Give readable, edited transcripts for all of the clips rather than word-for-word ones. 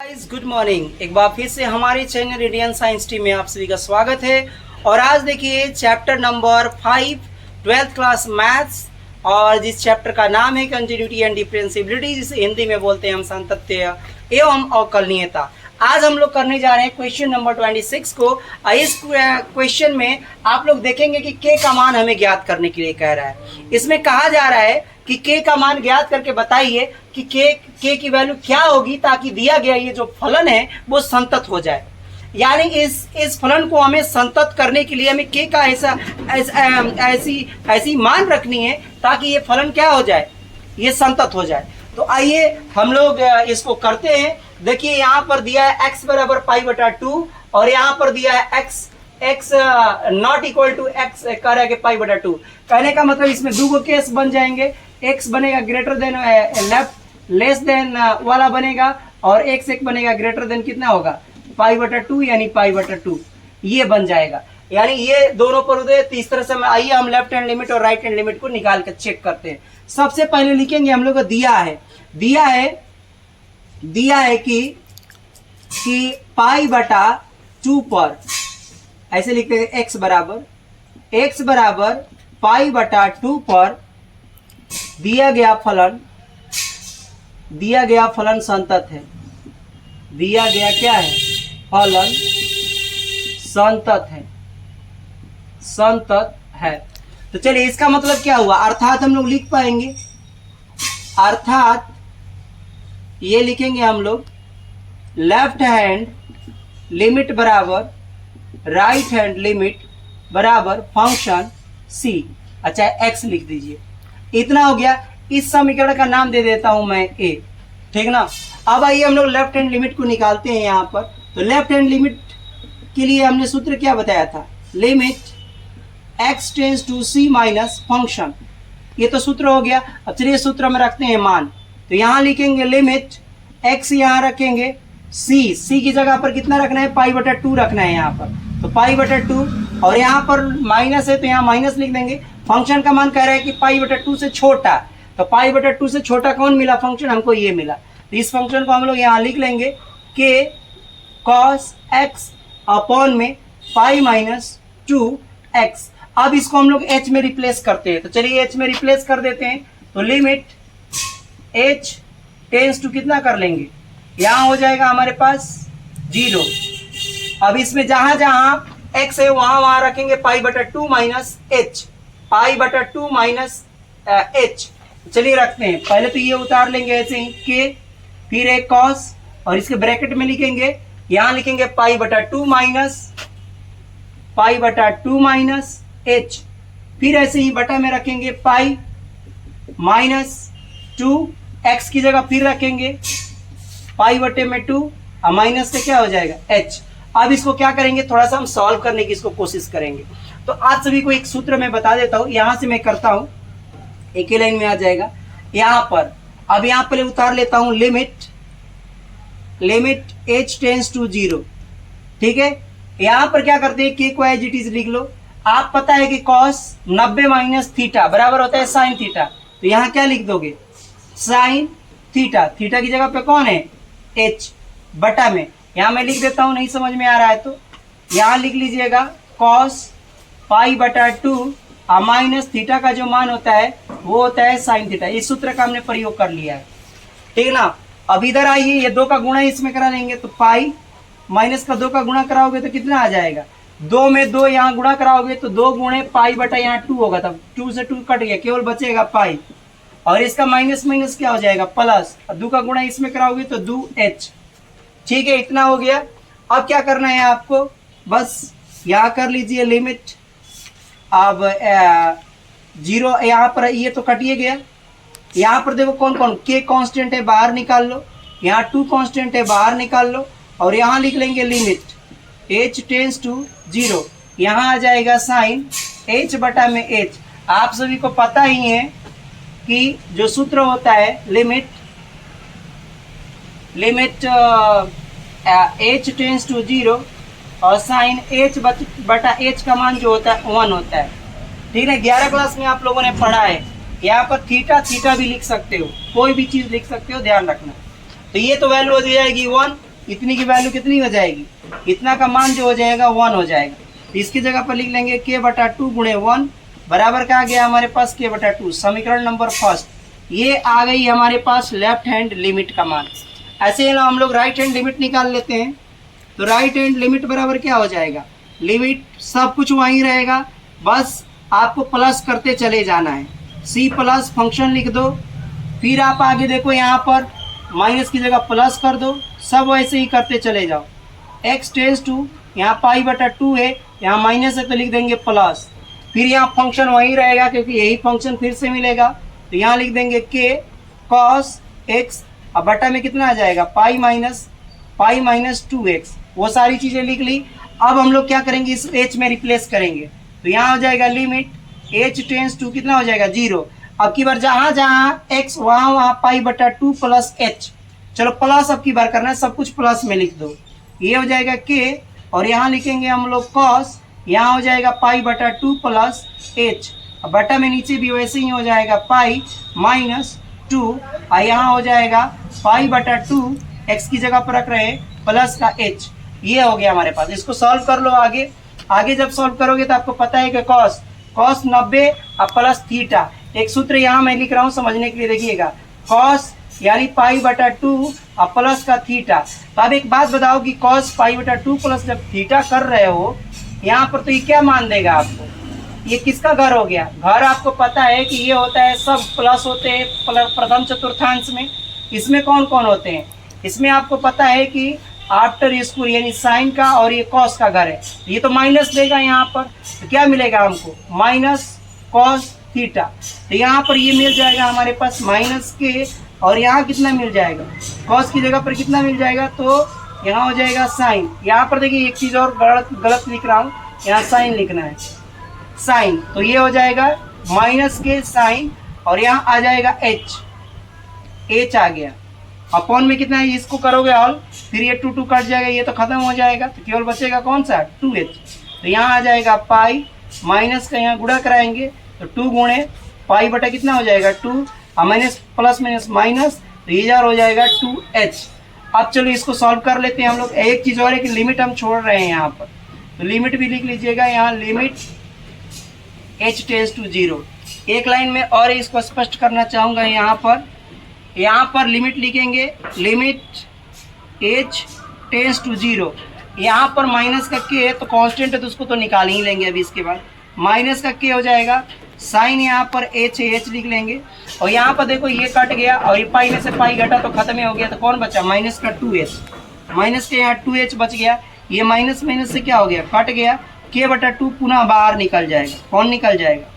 Guys good morning. एक बार फिर से हमारे चैनल इंडियन साइंस टीम में आप सभी का स्वागत है। और आज देखिए chapter number 5 12th class maths, और जिस चैप्टर का नाम है कंटिन्यूटी एंड डिफरेंशिएबिलिटी, जिसे हिंदी में बोलते हैं हम सातत्य एवं अवकलनीयता। आज हम लोग करने जा रहे हैं क्वेश्चन नंबर 26 को। इस क्वेश्चन में आप लोग देखेंगे कि के का मान हमें ज्ञात करने के लिए कह रहा है। इसमें कहा जा रहा है कि के का मान ज्ञात करके बताइए कि के की वैल्यू क्या होगी ताकि दिया गया ये जो फलन है वो संतत हो जाए। यानी इस फलन को हमें संतत करने के लिए हमें के का ऐसी मान रखनी है ताकि ये फलन क्या हो जाए, ये संतत हो जाए। तो आइए हम लोग इसको करते हैं। देखिए यहाँ पर दिया है x बराबर π/2 और यहाँ पर दिया है x not equal to x कह रहा है कि π/2। कहने का मतलब इसमें दो केस बन जाएंगे। x बनेगा greater than left less than वाला बनेगा और x एक बनेगा ग्रेटर देन कितना होगा π/2 यानी π/2 ये बन जाएगा। यानी ये दोनों पर उदय। तो इस तरह से आइए हम लेफ्ट हैंड लिमिट और राइट हैंड लिमिट को निकाल कर चेक करते हैं। सबसे पहले लिखेंगे हम लोग को दिया है कि π/2 पर ऐसे लिखते हैं x बराबर π/2 पर दिया गया फलन संतत है। दिया गया क्या है, फलन संतत है। तो चलिए इसका मतलब क्या हुआ, अर्थात हम लोग लिख पाएंगे। अर्थात ये लिखेंगे हम लोग लेफ्ट हैंड लिमिट बराबर राइट हैंड लिमिट बराबर फंक्शन c। अच्छा x लिख दीजिए। इतना हो गया। इस समीकरण का नाम दे देता हूं मैं a, ठीक ना। अब आइए हम लोग लेफ्ट हैंड लिमिट को निकालते हैं यहाँ पर। तो लेफ्ट हैंड लिमिट के लिए हमने सूत्र क्या बताया था, limit x tends to c minus function. ये तो सूत्र हो गया। अब चलिए सूत्र में रखते हैं मान। तो यहाँ लिखेंगे लिमिट x, यहाँ रखेंगे c की जगह पर कितना रखना है, π/2 रखना है यहाँ पर। तो π/2 और यहाँ पर माइनस है तो यहाँ माइनस लिख देंगे। फंक्शन का मान कह रहा है कि π/2 से छोटा, तो π/2 से छोटा कौन मिला फंक्शन, हमको ये मिला। तो इस फंक्शन को हम लोग यहाँ लिख लेंगे k cos x अपॉन में π-2x। अब इसको हम लोग h में रिप्लेस करते हैं। तो चलिए h में रिप्लेस कर देते हैं। तो लिमिट h टेंस टू कितना कर लेंगे, यहाँ हो जाएगा हमारे पास 0। अब इसमें जहां जहां x है वहां रखेंगे π/2 माइनस h, π/2 माइनस h। चलिए रखते हैं। पहले तो ये उतार लेंगे ऐसे ही k, फिर एक cos और इसके ब्रैकेट में लिखेंगे, यहाँ लिखेंगे π/2 माइनस h, फिर ऐसे ही बटा में रखेंगे π-2 x की जगह फिर रखेंगे π/2 और माइनस से क्या हो जाएगा h। अब इसको क्या करेंगे, थोड़ा सा हम सॉल्व करने की इसको कोशिश करेंगे। तो आज सभी को एक सूत्र मैं बता देता हूं, यहां से मैं करता हूं, एक ही लाइन में आ जाएगा यहां पर। अब यहां पर उतार लेता हूं लिमिट h टेंस टू 0, ठीक है। यहां पर क्या करते हैं, के को एज इट इज लिख लो। आप पता है कि cos 90 माइनस थीटा बराबर होता है साइन थीटा। तो यहाँ क्या लिख दोगे, साइन थीटा। थीटा की जगह पे कौन है, h बटा में। यहाँ मैं लिख देता हूँ, नहीं समझ में आ रहा है तो यहाँ लिख लीजिएगा cos π/2 और माइनस थीटा का जो मान होता है वो होता है साइन थीटा। इस सूत्र का हमने प्रयोग कर लिया है, ठीक ना। अब इधर आइए, ये 2 का गुणा इसमें करा लेंगे। तो पाई माइनस का 2 का गुणा कराओगे तो कितना आ जाएगा, 2 में 2 यहाँ गुणा कराओगे तो 2 गुणे π/, यहाँ 2 होगा, तब 2 से 2 कट गया, केवल बचेगा पाई। और इसका माइनस माइनस क्या हो जाएगा प्लस, 2 का गुणा इसमें कराओगे तो 2h, ठीक है। इतना हो गया। अब क्या करना है आपको, बस यहाँ कर लीजिए लिमिट। अब 0 यहाँ पर ये तो कटिए गया। यहाँ पर देखो कौन कौन k कांस्टेंट है, बाहर निकाल लो। यहाँ 2 कांस्टेंट है, बाहर निकाल लो। और यहाँ लिख लेंगे लिमिट h टेंस टू 0, यहाँ आ जाएगा साइन h बटा में h। आप सभी को पता ही है कि जो सूत्र होता है लिमिट h टेंस टू 0 और साइन h बटा h का मान जो होता है 1 होता है, ठीक है। 11 क्लास में आप लोगों ने पढ़ा है। यहाँ पर थीटा भी लिख सकते हो, कोई भी चीज लिख सकते हो, ध्यान रखना। तो ये तो वैल्यू हो जाएगी 1। इतनी की वैल्यू कितनी हो जाएगी, इतना का मान जो हो जाएगा 1 हो जाएगा। तो इसकी जगह पर लिख लेंगे k/2 गुणे 1 बराबर क्या आ गया हमारे पास k/2। समीकरण नंबर फर्स्ट ये आ गई हमारे पास लेफ्ट हैंड लिमिट का मान। ऐसे ही ना हम लोग राइट हैंड लिमिट निकाल लेते हैं। तो राइट हैंड लिमिट बराबर क्या हो जाएगा, लिमिट सब कुछ वहीं रहेगा, बस आपको प्लस करते चले जाना है। c प्लस फंक्शन लिख दो, फिर आप आगे देखो यहाँ पर माइनस की जगह प्लस कर दो, सब वैसे ही करते चले जाओ। x टेंस टू यहाँ π/2 है, यहाँ माइनस है तो लिख देंगे प्लस, फिर यहाँ फंक्शन वहीं रहेगा क्योंकि यही फंक्शन फिर से मिलेगा। तो यहाँ लिख देंगे k cos x, अब बटा में कितना आ जाएगा π-2x, वो सारी चीज़ें लिख ली। अब हम लोग क्या करेंगे, इस h में रिप्लेस करेंगे। तो यहाँ हो जाएगा लिमिट h टेंस टू कितना हो जाएगा 0। अब की बार जहाँ जहाँ x वहाँ π/2 प्लस h, चलो प्लस अब की बार करना है, सब कुछ प्लस में लिख दो। ये हो जाएगा k और यहाँ लिखेंगे हम लोग cos, यहाँ हो जाएगा π/2 प्लस h, अब बटा में नीचे भी वैसे ही हो जाएगा π-2 और यहाँ हो जाएगा π/2 x की जगह पर रख रहे हैं प्लस का h। ये हो गया हमारे पास। इसको सॉल्व कर लो आगे। आगे जब सॉल्व करोगे तो आपको पता है कि cos 90 और प्लस थीटा, एक सूत्र यहाँ मैं लिख रहा हूँ समझने के लिए, देखिएगा cos यानी π/2 और प्लस का थीटा। तो अब एक बात बताओ कि cos π/2 प्लस जब थीटा कर रहे हो यहाँ पर, तो ये क्या मान देगा आपको, ये किसका घर हो गया, घर आपको पता है कि ये होता है सब प्लस होते हैं प्रथम चतुर्थांश में। इसमें कौन कौन होते हैं, इसमें आपको पता है कि आफ्टर स्क्वायर यानी साइन का और ये कॉस का घर है, ये तो माइनस देगा यहाँ पर, तो क्या मिलेगा हमको माइनस कॉस थीटा। तो यहाँ पर ये मिल जाएगा हमारे पास माइनस के, और यहाँ कितना मिल जाएगा, कॉस की जगह पर कितना मिल जाएगा, तो यहाँ हो जाएगा साइन। यहाँ पर देखिए एक चीज़ और गलत लिख रहा हूँ, यहाँ साइन लिखना है साइन, तो ये हो जाएगा माइनस के साइन और यहाँ आ जाएगा h आ गया। अपॉन में कितना है, इसको करोगे ऑल, फिर ये 2 कट जाएगा, ये तो खत्म हो जाएगा, तो केवल बचेगा कौन सा 2h। तो यहाँ आ जाएगा पाई, माइनस का यहाँ गुणा कराएंगे तो 2 गुणे पाई बटा कितना हो जाएगा 2 और माइनस प्लस माइनस माइनस, तो ये हो जाएगा 2h। अब चलो इसको सॉल्व कर लेते हैं हम लोग। एक चीज़ और है कि लिमिट हम छोड़ रहे हैं यहाँ पर, तो लिमिट भी लिख लीजिएगा, यहाँ लिमिट h टेंस टू 0। एक लाइन में और इसको स्पष्ट करना चाहूँगा, यहाँ पर लिमिट लिखेंगे, लिमिट h टेंस टू 0। यहाँ पर माइनस का k है तो कांस्टेंट है तो उसको तो निकाल ही लेंगे अभी। इसके बाद माइनस का k हो जाएगा, साइन यहाँ पर h लिख लेंगे, और यहाँ पर देखो ये कट गया और ये पाई में से पाई घटा तो खत्म ही हो गया, तो कौन बचा माइनस का 2h, माइनस के यहाँ 2h बच गया, ये माइनस माइनस से क्या हो गया कट गया, k/2 पुनः बाहर निकल जाएगा। कौन निकल जाएगा,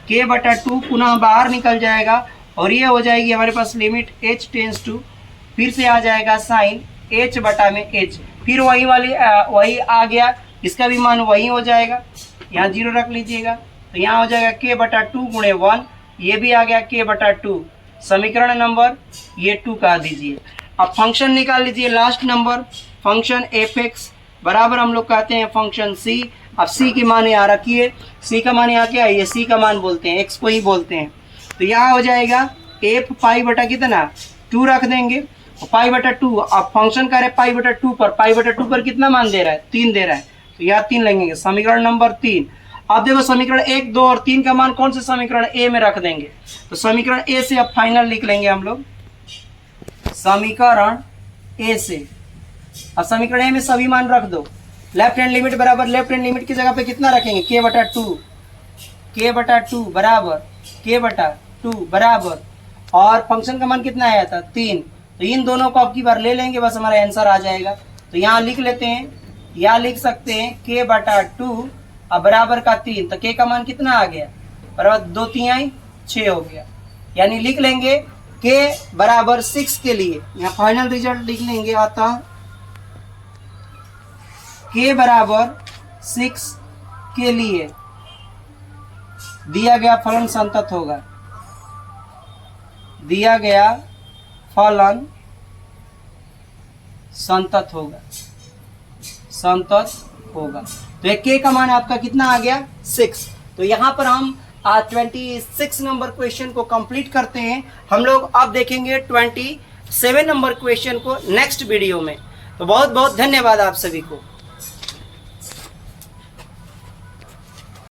k/2 पुनः बाहर निकल जाएगा, और ये हो जाएगी हमारे पास लिमिट h टेंस टू, फिर से आ जाएगा साइन h बटा में h, फिर वही वही आ गया, इसका भी मान वही हो जाएगा, यहाँ 0 रख लीजिएगा, तो यहाँ हो जाएगा k/2 गुणे 1, ये भी आ गया k/2। समीकरण नंबर ये 2 का दीजिए। अब फंक्शन निकाल लीजिए, लास्ट नंबर फंक्शन f(x) बराबर हम लोग कहते हैं फंक्शन c। अब c की मान यहाँ रखिए, c का मान यहाँ क्या है, ये c का मान बोलते हैं, x को ही बोलते हैं। तो यहाँ हो जाएगा f पाई बटा कितना 2 रख देंगे, π/2। अब फंक्शन का π/2 पर कितना मान दे रहा है 3 दे रहा है, तो यहाँ 3 लेंगे, समीकरण नंबर 3। अब देखो समीकरण 1, 2 और 3 का मान कौन से समीकरण a में रख देंगे, तो समीकरण a से अब फाइनल लिख लेंगे हम लोग, समीकरण a से। अब समीकरण a में सभी मान रख दो, लेफ्ट हैंड लिमिट बराबर लेफ्ट हैंड लिमिट की जगह पे कितना रखेंगे k/2 बराबर k/2 बराबर, और फंक्शन का मान कितना आया था 3, तो इन दोनों को अब की बार ले लेंगे, बस हमारा आंसर आ जाएगा। तो यहाँ लिख लेते हैं, यहाँ लिख सकते हैं k/2 अब बराबर का 3, तो k का मान कितना आ गया बराबर 2 3 6 हो गया, यानी लिख लेंगे k बराबर 6 के लिए, यहाँ फाइनल रिजल्ट लिख लेंगे, अतः k बराबर 6 के लिए दिया गया फलन संतत होगा, दिया गया फलन संतत होगा, तो एक k का मान आपका कितना आ गया 6। तो यहाँ पर हम 26 नंबर क्वेश्चन को कंप्लीट करते हैं। हम लोग अब देखेंगे 27 नंबर क्वेश्चन को नेक्स्ट वीडियो में। तो बहुत बहुत धन्यवाद आप सभी को।